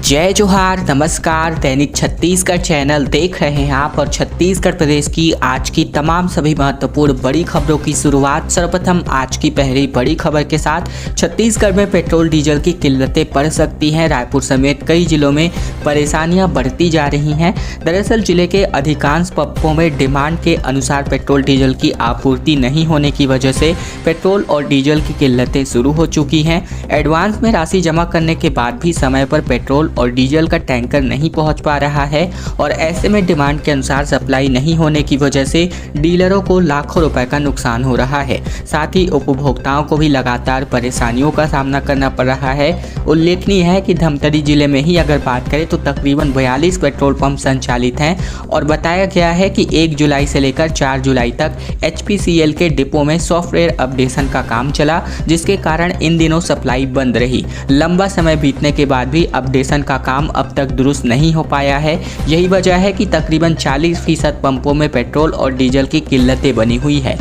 जय जोहार, नमस्कार। दैनिक छत्तीसगढ़ चैनल देख रहे हैं आप और छत्तीसगढ़ प्रदेश की आज की तमाम सभी महत्वपूर्ण बड़ी खबरों की शुरुआत सर्वप्रथम आज की पहली बड़ी खबर के साथ। छत्तीसगढ़ में पेट्रोल डीजल की किल्लतें पड़ सकती हैं। रायपुर समेत कई जिलों में परेशानियां बढ़ती जा रही हैं। दरअसल जिले के अधिकांश पंपों में डिमांड के अनुसार पेट्रोल डीजल की आपूर्ति नहीं होने की वजह से पेट्रोल और डीजल की किल्लतें शुरू हो चुकी हैं। एडवांस में राशि जमा करने के बाद भी समय पर पेट्रोल और डीजल का टैंकर नहीं पहुंच पा रहा है और ऐसे में डिमांड के अनुसार सप्लाई नहीं होने की वजह से डीलरों को लाखों रुपए का नुकसान हो रहा है। साथ ही उपभोक्ताओं को भी लगातार परेशानियों का सामना करना पड़ रहा है। उल्लेखनीय है कि धमतरी जिले में ही अगर बात करें तो तकरीबन 42 पेट्रोल पंप संचालित हैं और बताया गया है कि 1 जुलाई से लेकर 4 जुलाई तक HPCL के डिपो में सॉफ्टवेयर अपडेशन का काम चला, जिसके कारण इन दिनों सप्लाई बंद रही। लंबा समय बीतने के बाद भी अपडेशन का काम अब तक दुरुस्त नहीं हो पाया है। यही वजह है कि तकरीबन 40% पंपों में पेट्रोल और डीजल की किल्लतें बनी हुई है।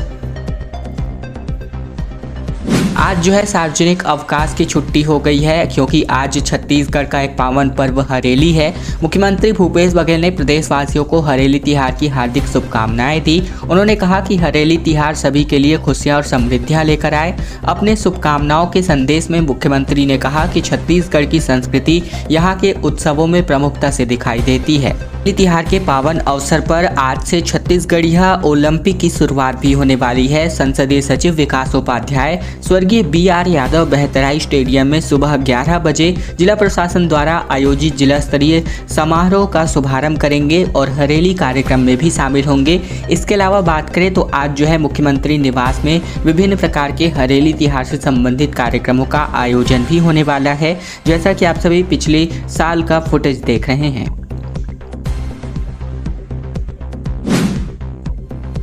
आज जो है सार्वजनिक अवकाश की छुट्टी हो गई है, क्योंकि आज छत्तीसगढ़ का एक पावन पर्व हरेली है। मुख्यमंत्री भूपेश बघेल ने प्रदेशवासियों को हरेली तिहार की हार्दिक शुभकामनाएं दी। उन्होंने कहा कि हरेली तिहार सभी के लिए खुशियां और समृद्धियां लेकर आए। अपने शुभकामनाओं के संदेश में मुख्यमंत्री ने कहा कि छत्तीसगढ़ की संस्कृति यहाँ के उत्सवों में प्रमुखता से दिखाई देती है। तिहार के पावन अवसर पर आज से छत्तीसगढ़िया ओलंपिक की शुरुआत भी होने वाली है। संसदीय सचिव विकास उपाध्याय स्वर्गीय BR यादव बहतराई स्टेडियम में सुबह 11 बजे जिला प्रशासन द्वारा आयोजित जिला स्तरीय समारोह का शुभारंभ करेंगे और हरेली कार्यक्रम में भी शामिल होंगे। इसके अलावा बात करें तो आज जो है मुख्यमंत्री निवास में विभिन्न प्रकार के हरेली तिहार से संबंधित कार्यक्रमों का आयोजन भी होने वाला है, जैसा कि आप सभी पिछले साल का फुटेज देख रहे हैं।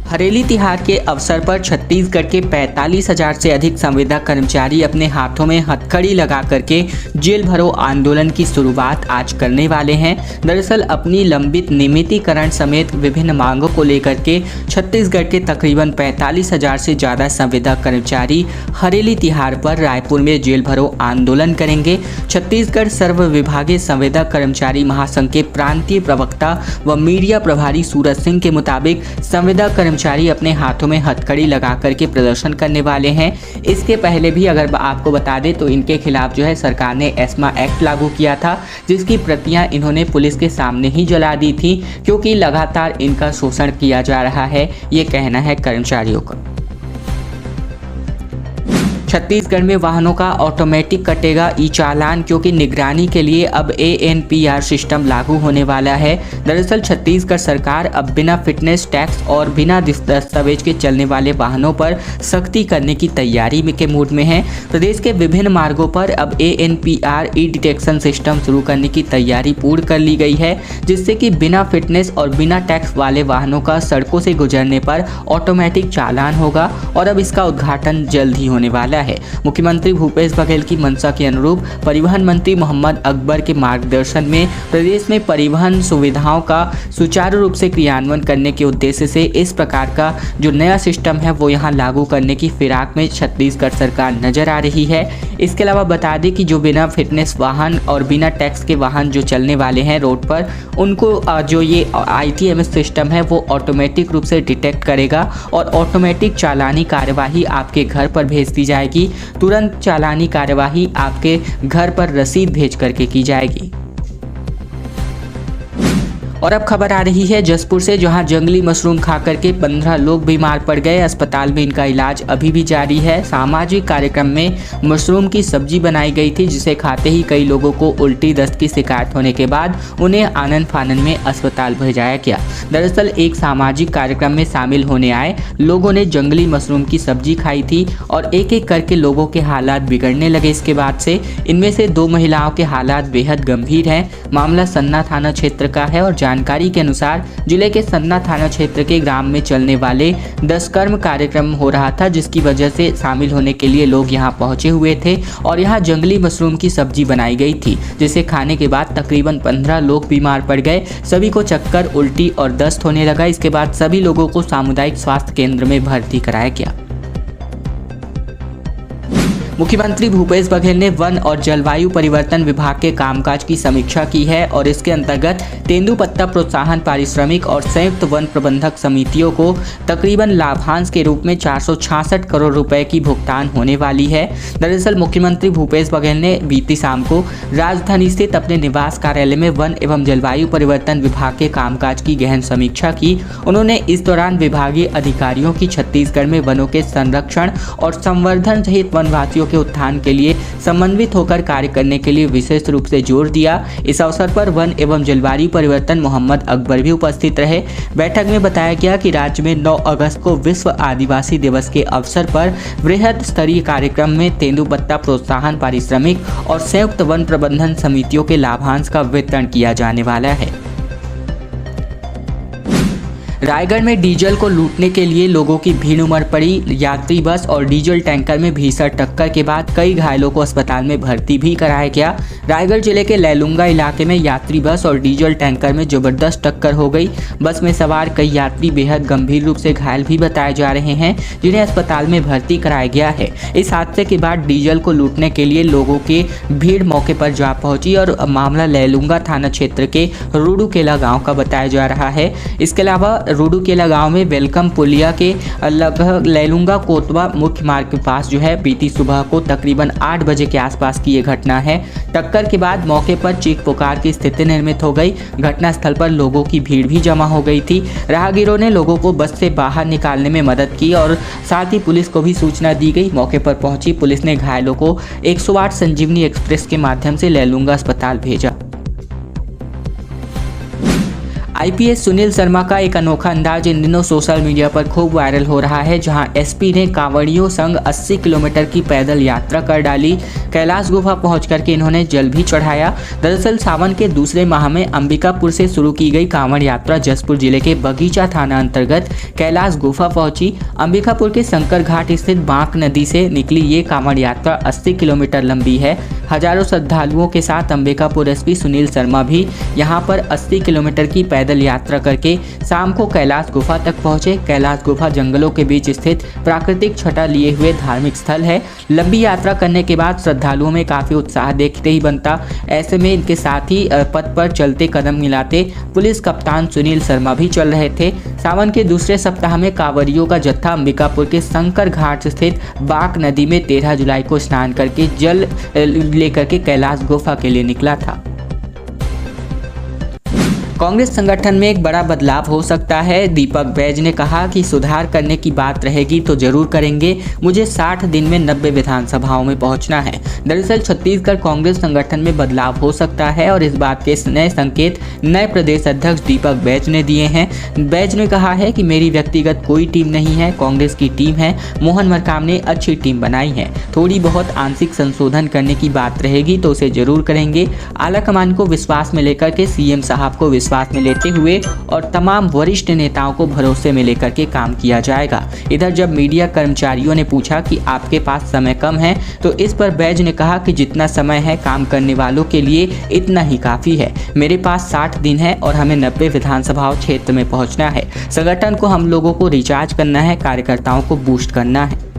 हरेली तिहार के अवसर पर छत्तीसगढ़ के 45,000 से अधिक संविदा कर्मचारी अपने हाथों में हथकड़ी लगा करके जेल भरो आंदोलन की शुरुआत आज करने वाले हैं। दरअसल अपनी लंबित नियमितीकरण समेत विभिन्न मांगों को लेकर के छत्तीसगढ़ के तकरीबन 45,000 से ज़्यादा संविदा कर्मचारी हरेली तिहार पर रायपुर में जेल भरो आंदोलन करेंगे। छत्तीसगढ़ सर्व विभागीय संविदा कर्मचारी महासंघ के प्रांतीय प्रवक्ता व मीडिया प्रभारी सूरज सिंह के मुताबिक संविदा कर्मचारी अपने हाथों में हथकड़ी लगा करके प्रदर्शन करने वाले हैं। इसके पहले भी अगर आपको बता दें तो इनके खिलाफ जो है सरकार ने एस्मा एक्ट लागू किया था, जिसकी प्रतियां इन्होंने पुलिस के सामने ही जला दी थी, क्योंकि लगातार इनका शोषण किया जा रहा है, ये कहना है कर्मचारियों का। छत्तीसगढ़ में वाहनों का ऑटोमेटिक कटेगा ई-चालान, क्योंकि निगरानी के लिए अब ANPR सिस्टम लागू होने वाला है। दरअसल छत्तीसगढ़ सरकार अब बिना फिटनेस टैक्स और बिना दस्तावेज के चलने वाले वाहनों पर सख्ती करने की तैयारी के मूड में है। प्रदेश के विभिन्न मार्गों पर अब ANPR ई-डिटेक्शन सिस्टम शुरू करने की तैयारी पूर्ण कर ली गई है, जिससे कि बिना फिटनेस और बिना टैक्स वाले वाहनों का सड़कों से गुजरने पर ऑटोमेटिक चालान होगा और अब इसका उद्घाटन जल्द ही होने वाला है। मुख्यमंत्री भूपेश बघेल की मंशा के अनुरूप परिवहन मंत्री मोहम्मद अकबर के मार्गदर्शन में प्रदेश में परिवहन सुविधाओं का सुचारू रूप से क्रियान्वयन करने के उद्देश्य से इस प्रकार का जो नया सिस्टम है वो यहां लागू करने की फिराक में छत्तीसगढ़ सरकार नजर आ रही है। इसके अलावा बता दें कि जो बिना फिटनेस वाहन और बिना टैक्स के वाहन जो चलने वाले हैं रोड पर, उनको जो ये ITMS सिस्टम है वो ऑटोमेटिक रूप से डिटेक्ट करेगा और ऑटोमेटिक चालानी कार्यवाही आपके घर पर भेज दी जाएगी। तुरंत चालानी कार्यवाही आपके घर पर रसीद भेज करके की जाएगी। और अब खबर आ रही है जसपुर से, जहां जंगली मशरूम खा करके 15 लोग बीमार पड़ गए। अस्पताल में इनका इलाज अभी भी जारी है। सामाजिक कार्यक्रम में मशरूम की सब्जी बनाई गई थी, जिसे खाते ही कई लोगों को उल्टी दस्त की शिकायत होने के बाद उन्हें आनन फानन में अस्पताल भेजाया गया। दरअसल एक सामाजिक कार्यक्रम में शामिल होने आए लोगों ने जंगली मशरूम की सब्जी खाई थी और एक एक करके लोगों के हालात बिगड़ने लगे। इसके बाद से इनमें से 2 महिलाओं के हालात बेहद गंभीर हैं। मामला सन्ना थाना क्षेत्र का है और जानकारी के अनुसार जिले के सन्ना थाना क्षेत्र के ग्राम में चलने वाले 10 कर्म कार्यक्रम हो रहा था, जिसकी वजह से शामिल होने के लिए लोग यहां पहुंचे हुए थे और यहां जंगली मशरूम की सब्जी बनाई गई थी, जिसे खाने के बाद तकरीबन 15 लोग बीमार पड़ गए। सभी को चक्कर, उल्टी और दस्त होने लगा। इसके बाद सभी लोगों को सामुदायिक स्वास्थ्य केंद्र में भर्ती कराया गया। मुख्यमंत्री भूपेश बघेल ने वन और जलवायु परिवर्तन विभाग के कामकाज की समीक्षा की है और इसके अंतर्गत तेंदुपत्ता प्रोत्साहन पारिश्रमिक और संयुक्त वन प्रबंधक समितियों को तकरीबन लाभांश के रूप में 466 करोड़ रुपए की भुगतान होने वाली है। दरअसल मुख्यमंत्री भूपेश बघेल ने बीती शाम को राजधानी स्थित अपने निवास कार्यालय में वन एवं जलवायु परिवर्तन विभाग के कामकाज की गहन समीक्षा की। उन्होंने इस दौरान विभागीय अधिकारियों की छत्तीसगढ़ में वनों के संरक्षण और संवर्धन सहित वनवासियों के उत्थान के लिए समन्वित होकर कार्य करने के लिए विशेष रूप से जोर दिया। इस अवसर पर वन एवं जलवायु परिवर्तन मोहम्मद अकबर भी उपस्थित रहे। बैठक में बताया गया कि राज्य में 9 अगस्त को विश्व आदिवासी दिवस के अवसर पर वृहद स्तरीय कार्यक्रम में तेंदुपत्ता प्रोत्साहन पारिश्रमिक और संयुक्त वन प्रबंधन समितियों के लाभांश का वितरण किया जाने वाला है। रायगढ़ में डीजल को लूटने के लिए लोगों की भीड़ उमड़ पड़ी। यात्री बस और डीजल टैंकर में भीषण टक्कर के बाद कई घायलों को अस्पताल में भर्ती भी कराया गया। रायगढ़ जिले के लैलूंगा इलाके में यात्री बस और डीजल टैंकर में जबरदस्त टक्कर हो गई। बस में सवार कई यात्री बेहद गंभीर रूप से घायल भी बताए जा रहे हैं, जिन्हें अस्पताल में भर्ती कराया गया है। इस हादसे के बाद डीजल को लूटने के लिए लोगों की भीड़ मौके पर जा पहुंची और मामला लैलूंगा थाना क्षेत्र के रूडूकेला गाँव का बताया जा रहा है। इसके अलावा रूडूकेला गांव में वेलकम पुलिया के लगभग लैलूंगा कोतवा मुख्य मार्ग के पास बीती सुबह को तकरीबन 8 बजे के आसपास की ये घटना है। टक्कर के बाद मौके पर चीख पुकार की स्थिति निर्मित हो गई। घटनास्थल पर लोगों की भीड़ भी जमा हो गई थी। राहगीरों ने लोगों को बस से बाहर निकालने में मदद की और साथ ही पुलिस को भी सूचना दी गई। मौके पर पहुंची पुलिस ने घायलों को 108 संजीवनी एक्सप्रेस के माध्यम से लैलूंगा अस्पताल भेजा। आईपीएस सुनील शर्मा का एक अनोखा अंदाज इन दिनों सोशल मीडिया पर खूब वायरल हो रहा है, जहां एसपी ने कांवड़ियों संग 80 किलोमीटर की पैदल यात्रा कर डाली। कैलाश गुफा पहुंच करके इन्होंने जल भी चढ़ाया। दरअसल सावन के दूसरे माह में अंबिकापुर से शुरू की गई कांवड़ यात्रा जसपुर जिले के बगीचा थाना अंतर्गत कैलाश गुफा पहुंची। अंबिकापुर के शंकर घाट स्थित बांक नदी से निकली ये कांवड़ यात्रा 80 किलोमीटर लंबी है। हजारों श्रद्धालुओं के साथ अंबिकापुर एसपी सुनील शर्मा भी यहाँ पर 80 किलोमीटर की पैदल यात्रा करके शाम को कैलाश गुफा तक पहुंचे। कैलाश गुफा जंगलों के बीच स्थित प्राकृतिक छटा लिए हुए धार्मिक स्थल है। लंबी यात्रा करने के बाद श्रद्धालुओं में काफी उत्साह देखते ही बनता। ऐसे में इनके साथ ही पथ पर चलते कदम मिलाते पुलिस कप्तान सुनील शर्मा भी चल रहे थे। सावन के दूसरे सप्ताह में कांवड़ियों का जत्था अंबिकापुर के शंकर घाट स्थित बांक नदी में 13 जुलाई को स्नान करके जल लेकर के कैलाश गुफा के लिए निकला था। कांग्रेस संगठन में एक बड़ा बदलाव हो सकता है। दीपक बैज ने कहा कि सुधार करने की बात रहेगी तो जरूर करेंगे। मुझे 60 दिन में 90 विधानसभाओं में पहुंचना है। दरअसल छत्तीसगढ़ कांग्रेस संगठन में बदलाव हो सकता है और इस बात के नए संकेत नए प्रदेश अध्यक्ष दीपक बैज ने दिए हैं। बैज ने कहा है कि मेरी व्यक्तिगत कोई टीम नहीं है, कांग्रेस की टीम है। मोहन मरकाम ने अच्छी टीम बनाई है। थोड़ी बहुत आंशिक संशोधन करने की बात रहेगी तो उसे जरूर करेंगे। आलाकमान को विश्वास में लेकर के सीएम साहब को विश्वास में लेते हुए और तमाम वरिष्ठ नेताओं को भरोसे में लेकर के काम किया जाएगा। इधर जब मीडिया कर्मचारियों ने पूछा कि आपके पास समय कम है तो इस पर बैज ने कहा कि जितना समय है काम करने वालों के लिए इतना ही काफी है। मेरे पास 60 दिन है और हमें 90 विधानसभा क्षेत्र में पहुंचना है। संगठन को हम लोगों को रिचार्ज करना है, कार्यकर्ताओं को बूस्ट करना है।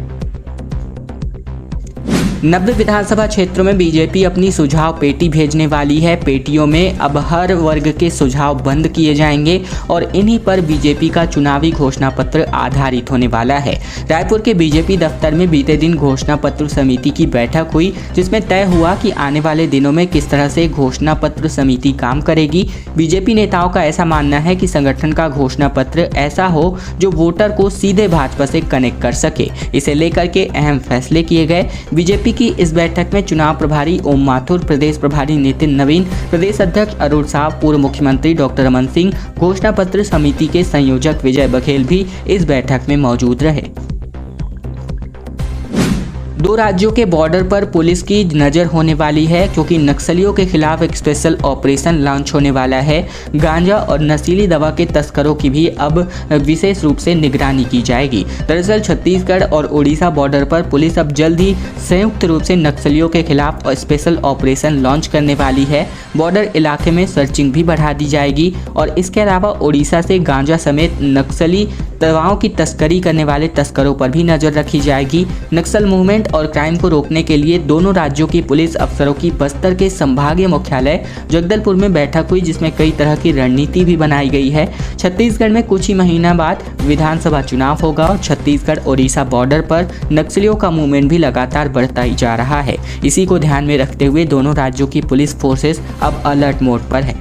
90 विधानसभा क्षेत्रों में बीजेपी अपनी सुझाव पेटी भेजने वाली है। पेटियों में अब हर वर्ग के सुझाव बंद किए जाएंगे और इन्हीं पर बीजेपी का चुनावी घोषणा पत्र आधारित होने वाला है। रायपुर के बीजेपी दफ्तर में बीते दिन घोषणा पत्र समिति की बैठक हुई, जिसमें तय हुआ कि आने वाले दिनों में किस तरह से घोषणा पत्र समिति काम करेगी। बीजेपी नेताओं का ऐसा मानना है कि संगठन का घोषणा पत्र ऐसा हो जो वोटर को सीधे भाजपा से कनेक्ट कर सके। इसे लेकर के अहम फैसले किए गए। बीजेपी की इस बैठक में चुनाव प्रभारी ओम माथुर, प्रदेश प्रभारी नितिन नवीन, प्रदेश अध्यक्ष अरुण साव, पूर्व मुख्यमंत्री डॉक्टर रमन सिंह, घोषणा पत्र समिति के संयोजक विजय बघेल भी इस बैठक में मौजूद रहे। 2 राज्यों के बॉर्डर पर पुलिस की नज़र होने वाली है, क्योंकि नक्सलियों के खिलाफ एक स्पेशल ऑपरेशन लॉन्च होने वाला है। गांजा और नशीली दवा के तस्करों की भी अब विशेष रूप से निगरानी की जाएगी। दरअसल छत्तीसगढ़ और ओडिशा बॉर्डर पर पुलिस अब जल्द ही संयुक्त रूप से नक्सलियों के खिलाफ स्पेशल ऑपरेशन लॉन्च करने वाली है। बॉर्डर इलाके में सर्चिंग भी बढ़ा दी जाएगी और इसके अलावा ओडिशा से गांजा समेत नक्सली दवाओं की तस्करी करने वाले तस्करों पर भी नजर रखी जाएगी। नक्सल मूवमेंट और क्राइम को रोकने के लिए दोनों राज्यों की पुलिस अफसरों की बस्तर के संभागीय मुख्यालय जगदलपुर में बैठक हुई, जिसमें कई तरह की रणनीति भी बनाई गई है। छत्तीसगढ़ में कुछ ही महीना बाद विधानसभा चुनाव होगा और छत्तीसगढ़ ओडिशा बॉर्डर पर नक्सलियों का मूवमेंट भी लगातार बढ़ता ही जा रहा है। इसी को ध्यान में रखते हुए दोनों राज्यों की पुलिस फोर्सेस अब अलर्ट मोड पर है।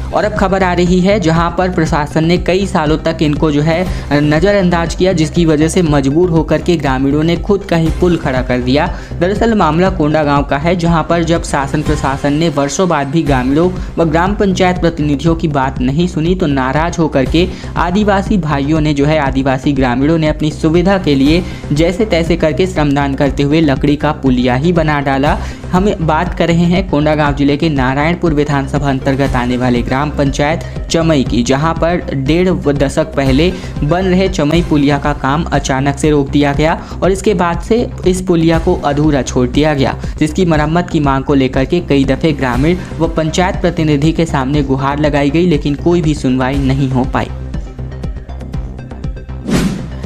और अब खबर आ रही है जहां पर प्रशासन ने कई सालों तक इनको जो है नज़रअंदाज किया, जिसकी वजह से मजबूर होकर के ग्रामीणों ने खुद का ही पुल खड़ा कर दिया। दरअसल मामला कोंडागांव का है, जहां पर जब शासन प्रशासन ने वर्षों बाद भी ग्रामीणों व ग्राम पंचायत प्रतिनिधियों की बात नहीं सुनी तो नाराज होकर के आदिवासी भाइयों ने जो है आदिवासी ग्रामीणों ने अपनी सुविधा के लिए जैसे तैसे करके श्रमदान करते हुए लकड़ी का पुलिया ही बना डाला। हम बात कर रहे हैं कोंडागांव जिले के नारायणपुर विधानसभा अंतर्गत आने वाले ग्राम पंचायत चमई की, जहां पर 1.5 दशक पहले बन रहे चमई पुलिया का काम अचानक से रोक दिया गया और इसके बाद से इस पुलिया को अधूरा छोड़ दिया गया, जिसकी मरम्मत की मांग को लेकर के कई दफे ग्रामीण व पंचायत प्रतिनिधि के सामने गुहार लगाई गई, लेकिन कोई भी सुनवाई नहीं हो पाई।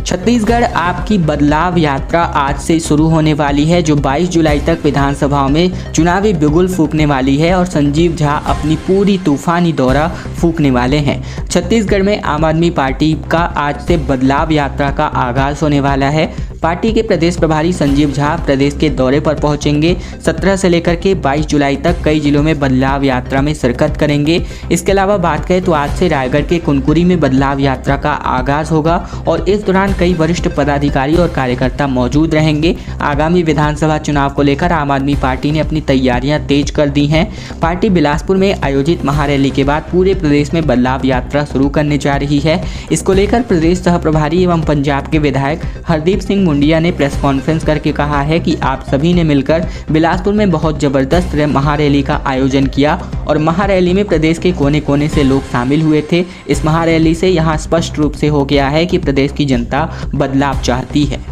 छत्तीसगढ़ आपकी बदलाव यात्रा आज से शुरू होने वाली है, जो 22 जुलाई तक विधानसभा में चुनावी बिगुल फूंकने वाली है और संजीव झा अपनी पूरी तूफानी दौरा फूंकने वाले हैं। छत्तीसगढ़ में आम आदमी पार्टी का आज से बदलाव यात्रा का आगाज होने वाला है। पार्टी के प्रदेश प्रभारी संजीव झा प्रदेश के दौरे पर पहुंचेंगे। 17 से लेकर के 22 जुलाई तक कई जिलों में बदलाव यात्रा में शिरकत करेंगे। इसके अलावा बात करें तो आज से रायगढ़ के कुनकुरी में बदलाव यात्रा का आगाज होगा और इस दौरान कई वरिष्ठ पदाधिकारी और कार्यकर्ता मौजूद रहेंगे। आगामी विधानसभा चुनाव को लेकर आम आदमी पार्टी ने अपनी तैयारियां तेज कर दी हैं। पार्टी बिलासपुर में आयोजित महारैली के बाद पूरे प्रदेश में बदलाव यात्रा शुरू करने जा रही है। इसको लेकर प्रदेश सह प्रभारी एवं पंजाब के विधायक हरदीप सिंह मुंडिया ने प्रेस कॉन्फ्रेंस करके कहा है कि आप सभी ने मिलकर बिलासपुर में बहुत जबरदस्त महारैली का आयोजन किया और महारैली में प्रदेश के कोने कोने से लोग शामिल हुए थे। इस महारैली से यहां स्पष्ट रूप से हो गया है कि प्रदेश की जनता बदलाव चाहती है।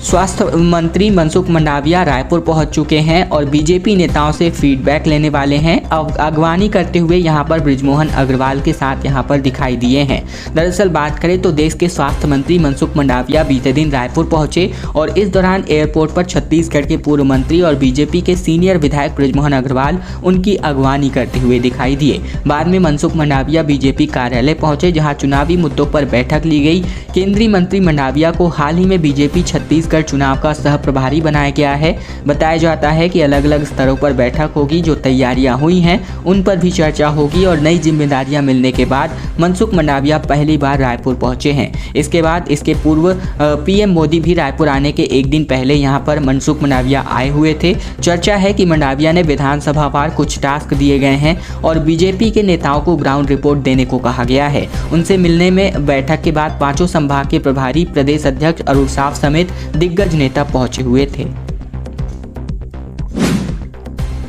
स्वास्थ्य मंत्री मनसुख मंडाविया रायपुर पहुंच चुके हैं और बीजेपी नेताओं से फीडबैक लेने वाले हैं। अगवानी करते हुए यहां पर बृजमोहन अग्रवाल के साथ यहां पर दिखाई दिए हैं। दरअसल बात करें तो देश के स्वास्थ्य मंत्री मनसुख मंडाविया बीते दिन रायपुर पहुंचे और इस दौरान एयरपोर्ट पर छत्तीसगढ़ के पूर्व मंत्री और बीजेपी के सीनियर विधायक बृजमोहन अग्रवाल उनकी अगवानी करते हुए दिखाई दिए। बाद में मनसुख मंडाविया बीजेपी कार्यालय पहुंचे, जहाँ चुनावी मुद्दों पर बैठक ली गई। केंद्रीय मंत्री मंडाविया को हाल ही में बीजेपी छत्तीसगढ़ चुनाव का सह प्रभारी बनाया गया है। बताया जाता है कि अलग अलग स्तरों पर बैठक होगी, जो तैयारियां हुई हैं उन पर भी चर्चा होगी और नई जिम्मेदारियां मिलने के बाद मनसुख मंडाविया पहली बार रायपुर पहुंचे हैं। इसके बाद इसके पूर्व पीएम मोदी भी रायपुर आने के एक दिन पहले यहां पर मनसुख मंडाविया आए हुए थे। चर्चा है कि मंडाविया ने विधानसभा वार कुछ टास्क दिए गए हैं और बीजेपी के नेताओं को ग्राउंड रिपोर्ट देने को कहा गया है। उनसे मिलने में बैठक के बाद पांचों संभाग के प्रभारी, प्रदेश अध्यक्ष अरुण साव समेत दिग्गज नेता पहुंचे हुए थे।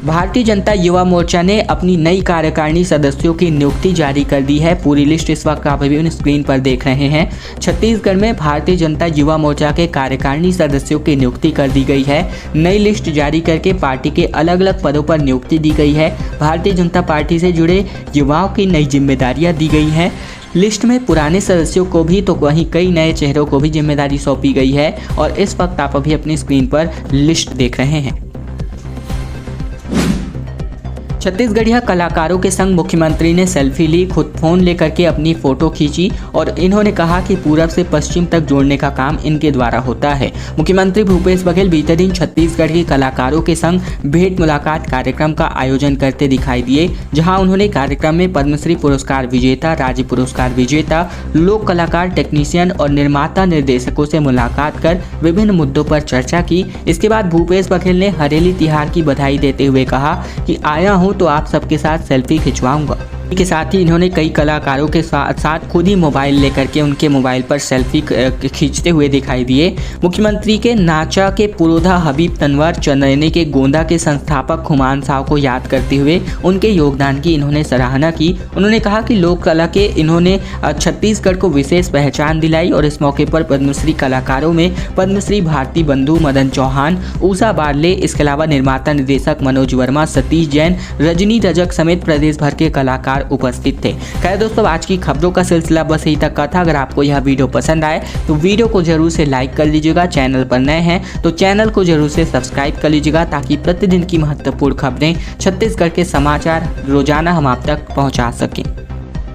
भारतीय जनता युवा मोर्चा ने अपनी नई कार्यकारिणी सदस्यों की नियुक्ति जारी कर दी है। पूरी लिस्ट इस वक्त आप अभी स्क्रीन पर देख रहे हैं। छत्तीसगढ़ में भारतीय जनता युवा मोर्चा के कार्यकारिणी सदस्यों की नियुक्ति कर दी गई है। नई लिस्ट जारी करके पार्टी के अलग अलग पदों पर नियुक्ति दी गई है। भारतीय जनता पार्टी से जुड़े युवाओं की नई जिम्मेदारियां दी गई हैं। लिस्ट में पुराने सदस्यों को भी तो वहीं कई नए चेहरों को भी जिम्मेदारी सौंपी गई है और इस वक्त आप अभी अपनी स्क्रीन पर लिस्ट देख रहे हैं। छत्तीसगढ़िया कलाकारों के संग मुख्यमंत्री ने सेल्फी ली, खुद फोन लेकर के अपनी फोटो खींची और इन्होंने कहा कि पूरब से पश्चिम तक जोड़ने का काम इनके द्वारा होता है। मुख्यमंत्री भूपेश बघेल बीते दिन छत्तीसगढ़ के कलाकारों के संग भेंट मुलाकात कार्यक्रम का आयोजन करते दिखाई दिए, जहां उन्होंने कार्यक्रम में पद्मश्री पुरस्कार विजेता, राज्य पुरस्कार विजेता, लोक कलाकार, टेक्नीशियन और निर्माता निर्देशकों से मुलाकात कर विभिन्न मुद्दों पर चर्चा की। इसके बाद भूपेश बघेल ने हरेली तिहार की बधाई देते हुए कहा कि आया हूं तो आप सबके साथ सेल्फी खिंचवाऊंगा। के साथ ही इन्होंने कई कलाकारों के साथ खुद ही मोबाइल लेकर के उनके मोबाइल पर सेल्फी खींचते हुए दिखाई दिए। मुख्यमंत्री के नाचा के पुरोधा हबीब तनवर, चंदनी के गोंदा के संस्थापक खुमान साहब को याद करते हुए उनके योगदान की इन्होंने सराहना की। उन्होंने कहा कि लोक कला के इन्होंने छत्तीसगढ़ को विशेष पहचान दिलाई और इस मौके पर पद्मश्री कलाकारों में पद्मश्री भारती बंधु, मदन चौहान, उषा बारले, इसके अलावा निर्माता निर्देशक मनोज वर्मा, सतीश जैन, रजनी रजक समेत प्रदेश भर के कलाकार उपस्थित थे। खैर दोस्तों, आज की खबरों का सिलसिला बस यही तक का था। अगर आपको यह वीडियो पसंद आए तो वीडियो को जरूर से लाइक कर लीजिएगा। चैनल पर नए हैं तो चैनल को जरूर से सब्सक्राइब कर लीजिएगा, ताकि प्रतिदिन की महत्वपूर्ण खबरें, छत्तीसगढ़ के समाचार रोजाना हम आप तक पहुंचा सकें।